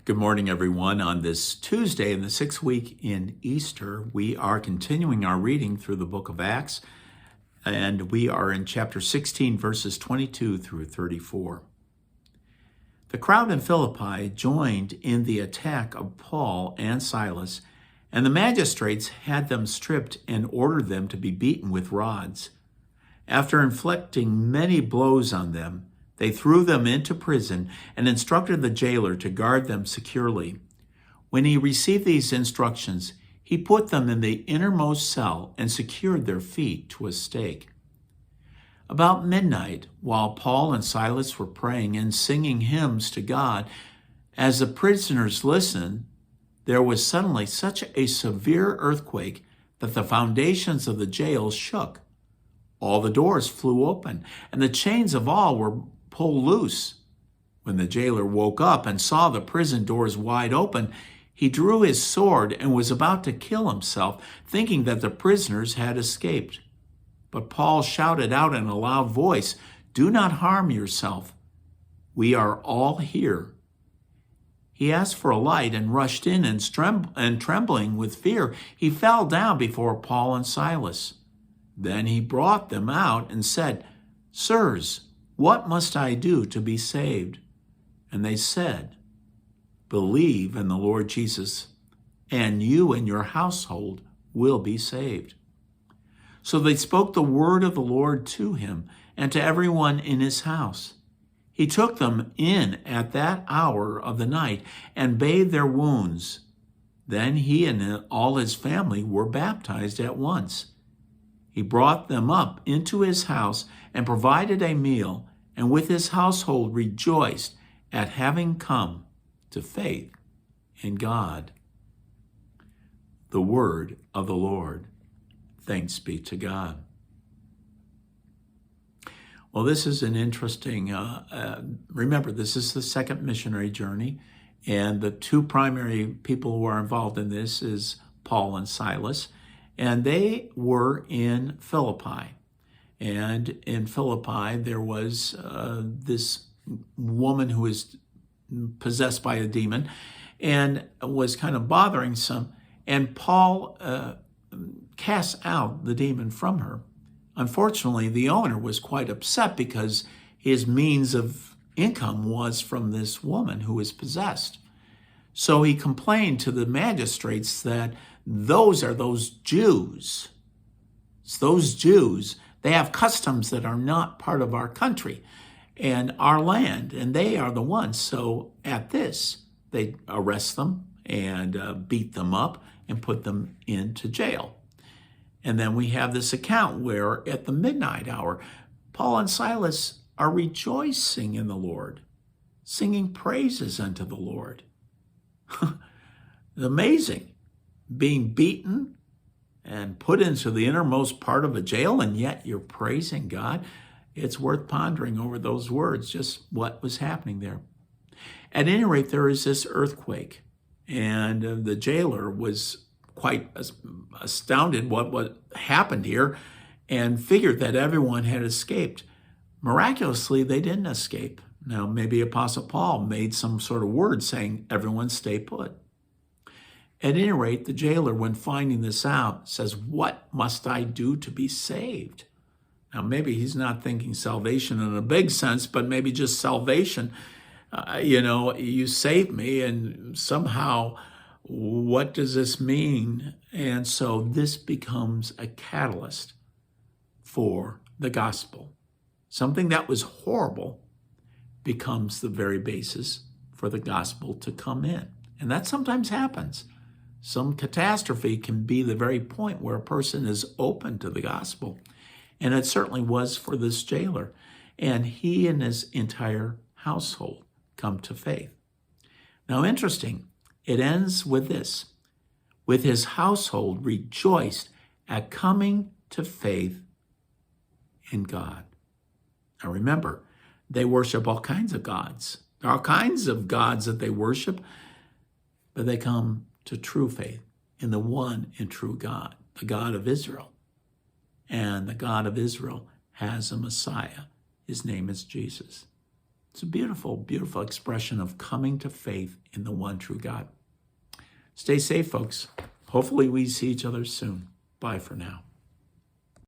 Good morning, everyone. On this Tuesday in the sixth week in Easter, we are continuing our reading through the book of Acts, and we are in chapter 16, verses 22 through 34. The crowd in Philippi joined in the attack of Paul and Silas, and the magistrates had them stripped and ordered them to be beaten with rods. After inflicting many blows on them, they threw them into prison and instructed the jailer to guard them securely. When he received these instructions, he put them in the innermost cell and secured their feet to a stake. About midnight, while Paul and Silas were praying and singing hymns to God, as the prisoners listened, there was suddenly such a severe earthquake that the foundations of the jail shook. All the doors flew open, and the chains of all were pulled loose. When the jailer woke up and saw the prison doors wide open, he drew his sword and was about to kill himself, thinking that the prisoners had escaped. But Paul shouted out in a loud voice, "Do not harm yourself. We are all here." He asked for a light and rushed in, and trembling with fear, he fell down before Paul and Silas. Then he brought them out and said, "Sirs, what must I do to be saved?" And they said, "Believe in the Lord Jesus, and you and your household will be saved." So they spoke the word of the Lord to him and to everyone in his house. He took them in at that hour of the night and bathed their wounds. Then he and all his family were baptized at once. He brought them up into his house and provided a meal, and with his household rejoiced at having come to faith in God. The word of the Lord. Thanks be to God. Well, this is an interesting, remember, this is the second missionary journey, and the two primary people who are involved in this is Paul and Silas. And they were in Philippi. And in Philippi, there was this woman who was possessed by a demon and was kind of bothering some. And Paul cast out the demon from her. Unfortunately, the owner was quite upset because his means of income was from this woman who was possessed. So he complained to the magistrates that those Jews. It's those Jews. They have customs that are not part of our country and our land, and they are the ones. So at this, they arrest them and beat them up and put them into jail. And then we have this account where at the midnight hour, Paul and Silas are rejoicing in the Lord, singing praises unto the Lord. Amazing. Being beaten and put into the innermost part of a jail, and yet you're praising God. It's worth pondering over those words, just what was happening there. At any rate, there is this earthquake, and the jailer was quite astounded what happened here and figured that everyone had escaped. Miraculously, they didn't escape. Now, maybe Apostle Paul made some sort of word saying, "Everyone stay put." At any rate, the jailer, when finding this out, says, "What must I do to be saved?" Now, maybe he's not thinking salvation in a big sense, but maybe just salvation. You saved me, and somehow, what does this mean? And so this becomes a catalyst for the gospel. Something that was horrible becomes the very basis for the gospel to come in. And that sometimes happens. Some catastrophe can be the very point where a person is open to the gospel. And it certainly was for this jailer. And he and his entire household come to faith. Now, interesting, it ends with this. With his household rejoiced at coming to faith in God. Now remember, they worship all kinds of gods. There are all kinds of gods that they worship, but they come to true faith in the one and true God, the God of Israel. And the God of Israel has a Messiah. His name is Jesus. It's a beautiful, beautiful expression of coming to faith in the one true God. Stay safe, folks. Hopefully we see each other soon. Bye for now.